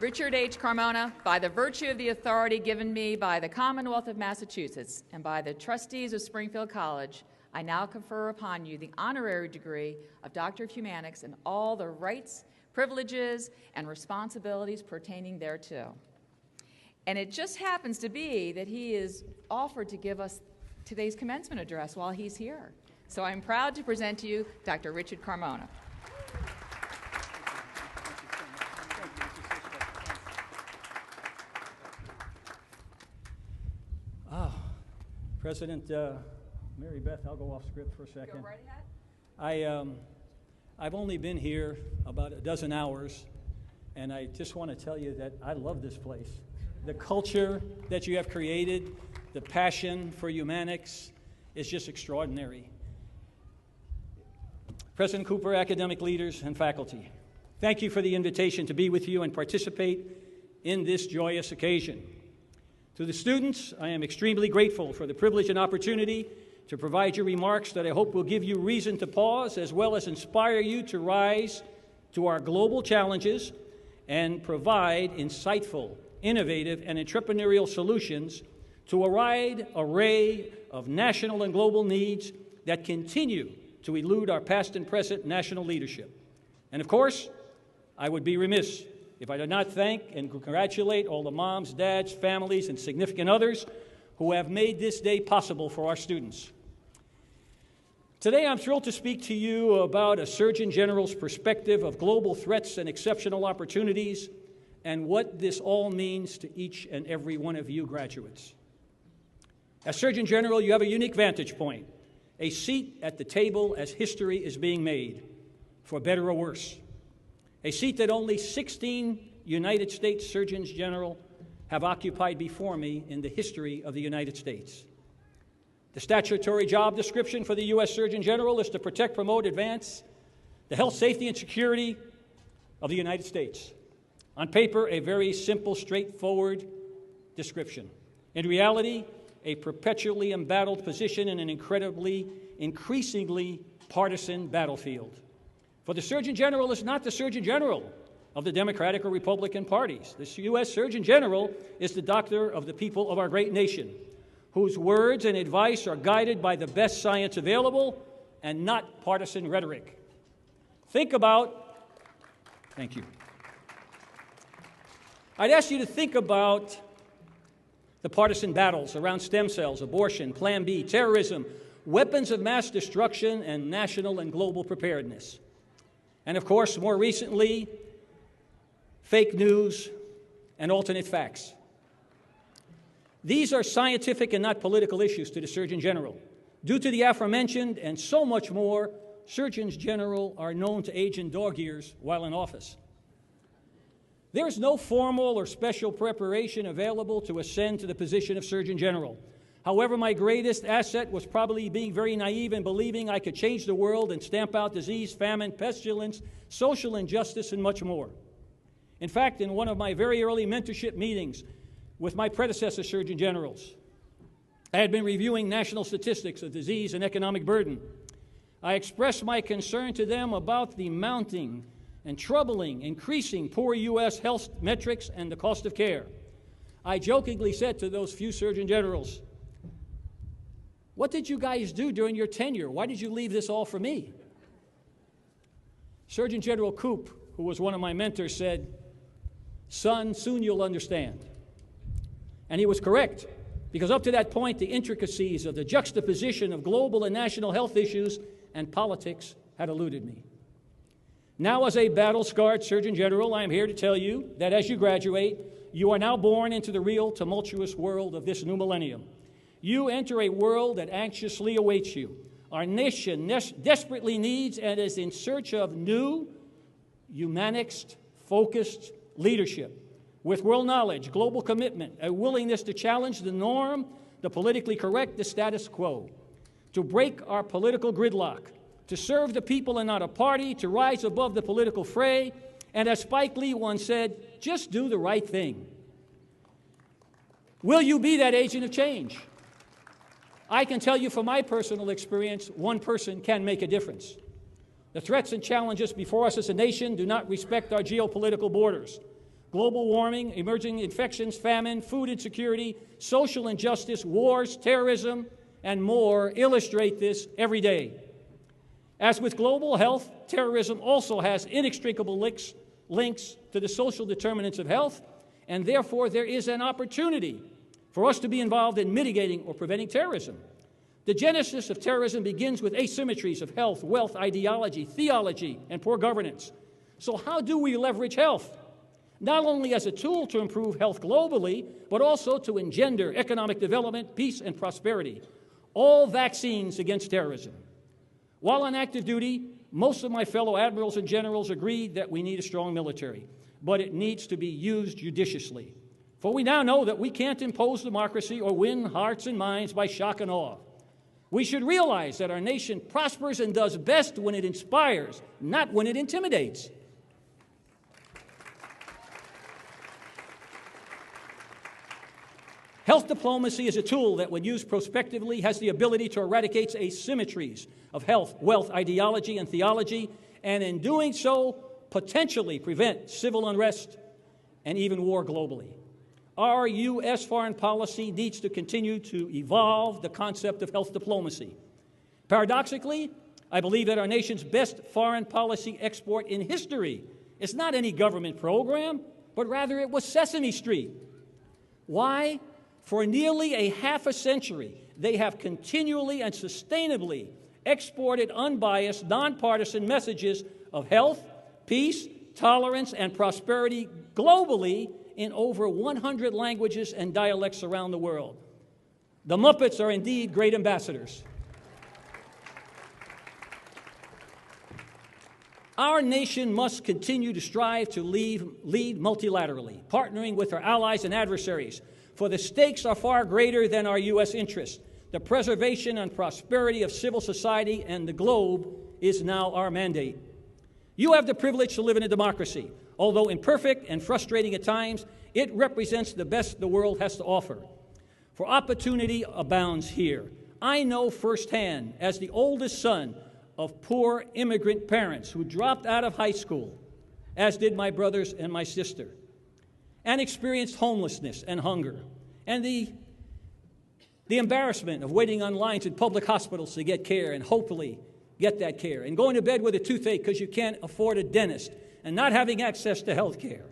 Richard H. Carmona, by the virtue of the authority given me by the Commonwealth of Massachusetts and by the trustees of Springfield College, I now confer upon you the honorary degree of Doctor of Humanics and all the rights, privileges, and responsibilities pertaining thereto. And it just happens to be that he is offered to give us today's commencement address while he's here. So I'm proud to present to you Dr. Richard Carmona. President Mary Beth, I'll go off script for a second. Go right ahead. I've only been here about a dozen hours, and I just want to tell you that I love this place. The culture that you have created, the passion for humanics is just extraordinary. President Cooper, academic leaders, and faculty, thank you for the invitation to be with you and participate in this joyous occasion. To the students, I am extremely grateful for the privilege and opportunity to provide you remarks that I hope will give you reason to pause as well as inspire you to rise to our global challenges and provide insightful, innovative, and entrepreneurial solutions to a wide array of national and global needs that continue to elude our past and present national leadership. And of course, I would be remiss if I did not thank and congratulate all the moms, dads, families, and significant others who have made this day possible for our students. Today, I'm thrilled to speak to you about a Surgeon General's perspective of global threats and exceptional opportunities and what this all means to each and every one of you graduates. As Surgeon General, you have a unique vantage point, a seat at the table as history is being made, for better or worse. A seat that only 16 United States Surgeons General have occupied before me in the history of the United States. The statutory job description for the U.S. Surgeon General is to protect, promote, advance the health, safety, and security of the United States. On paper, a very simple, straightforward description. In reality, a perpetually embattled position in an increasingly partisan battlefield. For the Surgeon General is not the Surgeon General of the Democratic or Republican parties. The U.S. Surgeon General is the doctor of the people of our great nation, whose words and advice are guided by the best science available and not partisan rhetoric. Thank you. I'd ask you to think about the partisan battles around stem cells, abortion, Plan B, terrorism, weapons of mass destruction, and national and global preparedness. And of course, more recently, fake news and alternate facts. These are scientific and not political issues to the Surgeon General. Due to the aforementioned and so much more, Surgeons General are known to age in dog years while in office. There is no formal or special preparation available to ascend to the position of Surgeon General. However, my greatest asset was probably being very naive and believing I could change the world and stamp out disease, famine, pestilence, social injustice, and much more. In fact, in one of my very early mentorship meetings with my predecessor Surgeon Generals, I had been reviewing national statistics of disease and economic burden. I expressed my concern to them about the mounting and troubling, increasing poor U.S. health metrics and the cost of care. I jokingly said to those few Surgeon Generals, "What did you guys do during your tenure? Why did you leave this all for me?" Surgeon General Koop, who was one of my mentors, said, "Son, soon you'll understand." And he was correct, because up to that point, the intricacies of the juxtaposition of global and national health issues and politics had eluded me. Now, as a battle-scarred Surgeon General, I am here to tell you that as you graduate, you are now born into the real tumultuous world of this new millennium. You enter a world that anxiously awaits you. Our nation desperately needs and is in search of new, humanics-focused leadership with world knowledge, global commitment, a willingness to challenge the norm, the politically correct, the status quo, to break our political gridlock, to serve the people and not a party, to rise above the political fray, and as Spike Lee once said, just do the right thing. Will you be that agent of change? I can tell you from my personal experience, one person can make a difference. The threats and challenges before us as a nation do not respect our geopolitical borders. global warming, emerging infections, famine, food insecurity, social injustice, wars, terrorism, and more illustrate this every day. As with global health, terrorism also has inextricable links to the social determinants of health, and therefore there is an opportunity for us to be involved in mitigating or preventing terrorism. The genesis of terrorism begins with asymmetries of health, wealth, ideology, theology, and poor governance. So how do we leverage health? Not only as a tool to improve health globally, but also to engender economic development, peace, and prosperity. All vaccines against terrorism. While on active duty, most of my fellow admirals and generals agree that we need a strong military, but it needs to be used judiciously. For we now know that we can't impose democracy or win hearts and minds by shock and awe. We should realize that our nation prospers and does best when it inspires, not when it intimidates. Health diplomacy is a tool that, when used prospectively, has the ability to eradicate asymmetries of health, wealth, ideology, and theology, and in doing so, potentially prevent civil unrest and even war globally. Our U.S. foreign policy needs to continue to evolve the concept of health diplomacy. Paradoxically, I believe that our nation's best foreign policy export in history is not any government program, but rather it was Sesame Street. Why? For nearly a half a century, they have continually and sustainably exported unbiased, nonpartisan messages of health, peace, tolerance, and prosperity globally in over 100 languages and dialects around the world. The Muppets are indeed great ambassadors. Our nation must continue to strive to lead multilaterally, partnering with our allies and adversaries, for the stakes are far greater than our U.S. interests. The preservation and prosperity of civil society and the globe is now our mandate. You have the privilege to live in a democracy. Although imperfect and frustrating at times, it represents the best the world has to offer. For opportunity abounds here. I know firsthand, as the oldest son of poor immigrant parents who dropped out of high school, as did my brothers and my sister, and experienced homelessness and hunger, and the embarrassment of waiting on lines in public hospitals to get care and hopefully get that care, and going to bed with a toothache because you can't afford a dentist, and not having access to health care.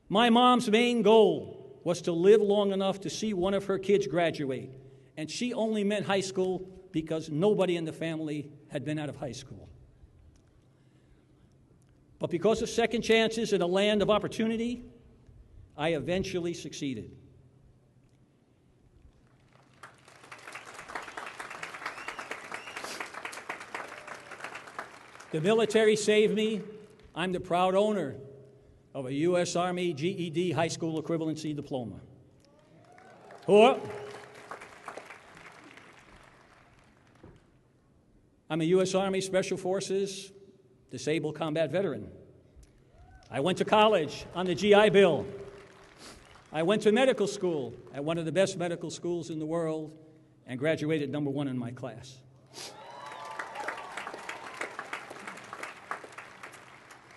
My mom's main goal was to live long enough to see one of her kids graduate, and she only meant high school because nobody in the family had been out of high school. But because of second chances in a land of opportunity, I eventually succeeded. The military saved me. I'm the proud owner of a U.S. Army GED high school equivalency diploma. I'm a U.S. Army Special Forces disabled combat veteran. I went to college on the GI Bill. I went to medical school at one of the best medical schools in the world and graduated #1 in my class.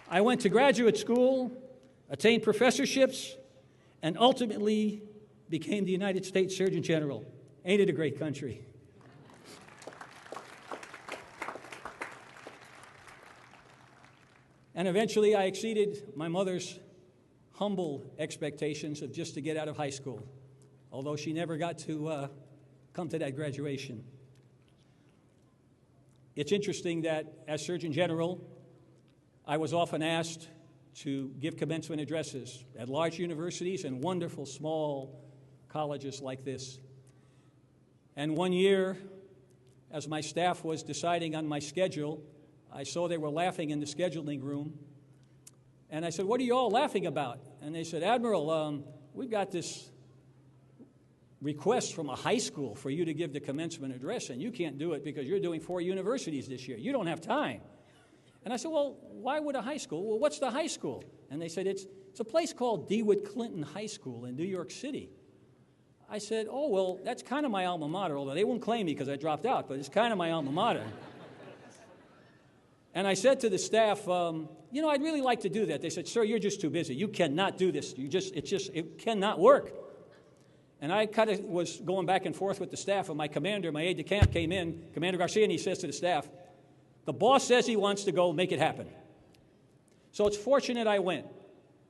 I went to graduate school, attained professorships, and ultimately became the United States Surgeon General. Ain't it a great country? And eventually I exceeded my mother's humble expectations of just to get out of high school, although she never got to come to that graduation. It's interesting that as Surgeon General, I was often asked to give commencement addresses at large universities and wonderful small colleges like this. And one year, as my staff was deciding on my schedule, I saw they were laughing in the scheduling room. And I said, "What are you all laughing about?" And they said, "Admiral, we've got this request from a high school for you to give the commencement address, and you can't do it because you're doing 4 universities this year. You don't have time." And I said, "Well, why would a high school?" "Well, what's the high school?" And they said, it's a place called DeWitt Clinton High School in New York City. I said, "Oh, well, that's kind of my alma mater," although they won't claim me because I dropped out, but it's kind of my alma mater. And I said to the staff, you know, I'd really like to do that. They said, sir, you're just too busy. You cannot do this. It cannot work. And I kind of was going back and forth with the staff, and my commander, my aide-de-camp came in, Commander Garcia, and he says to the staff, the boss says he wants to go, make it happen. So it's fortunate I went,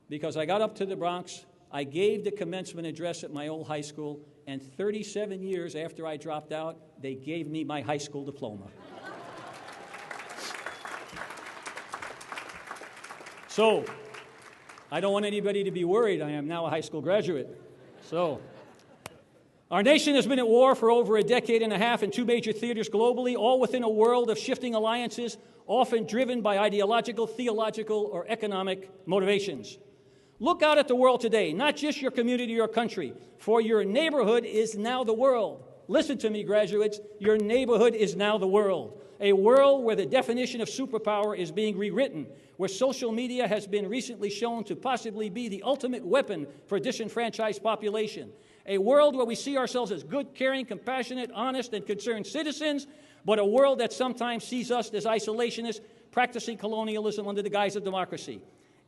because I got up to the Bronx, I gave the commencement address at my old high school, and 37 years after I dropped out, they gave me my high school diploma. So, I don't want anybody to be worried. I am now a high school graduate. So, our nation has been at war for over a decade and a half in two major theaters globally, all within a world of shifting alliances, often driven by ideological, theological, or economic motivations. Look out at the world today, not just your community or country, for your neighborhood is now the world. Listen to me, graduates. Your neighborhood is now the world. A world where the definition of superpower is being rewritten, where social media has been recently shown to possibly be the ultimate weapon for a disenfranchised population. A world where we see ourselves as good, caring, compassionate, honest, and concerned citizens, but a world that sometimes sees us as isolationists, practicing colonialism under the guise of democracy,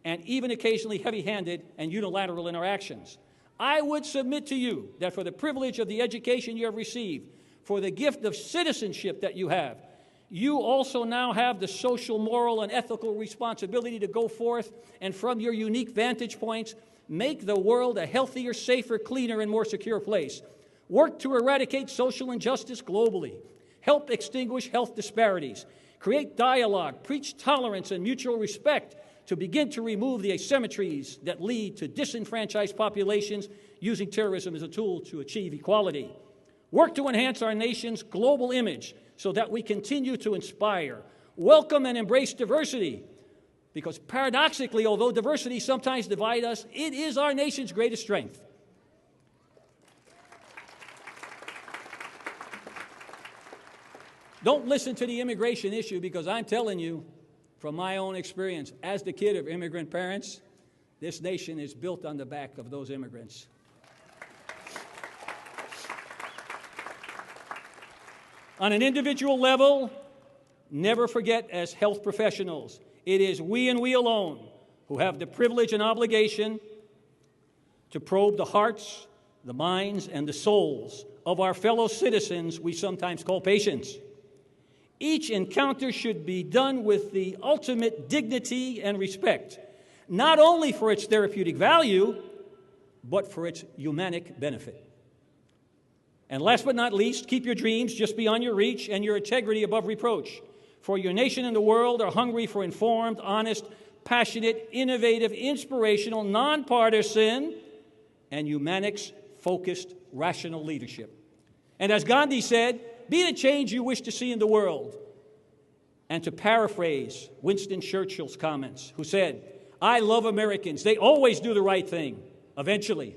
and even occasionally heavy-handed and unilateral in our actions. I would submit to you that for the privilege of the education you have received, for the gift of citizenship that you have, you also now have the social, moral, and ethical responsibility to go forth and from your unique vantage points, make the world a healthier, safer, cleaner, and more secure place. Work to eradicate social injustice globally. Help extinguish health disparities. Create dialogue, preach tolerance and mutual respect to begin to remove the asymmetries that lead to disenfranchised populations using terrorism as a tool to achieve equality. Work to enhance our nation's global image so that we continue to inspire, welcome, and embrace diversity. Because paradoxically, although diversity sometimes divides us, it is our nation's greatest strength. Don't listen to the immigration issue, because I'm telling you, from my own experience, as the kid of immigrant parents, this nation is built on the back of those immigrants. On an individual level, never forget, as health professionals, it is we and we alone who have the privilege and obligation to probe the hearts, the minds, and the souls of our fellow citizens we sometimes call patients. Each encounter should be done with the ultimate dignity and respect, not only for its therapeutic value, but for its humanic benefit. And last but not least, keep your dreams just beyond your reach and your integrity above reproach. For your nation and the world are hungry for informed, honest, passionate, innovative, inspirational, nonpartisan, and humanics-focused, rational leadership. And as Gandhi said, be the change you wish to see in the world. And to paraphrase Winston Churchill's comments, who said, I love Americans. They always do the right thing, eventually.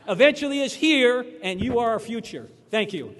Eventually is here, and you are our future. Thank you.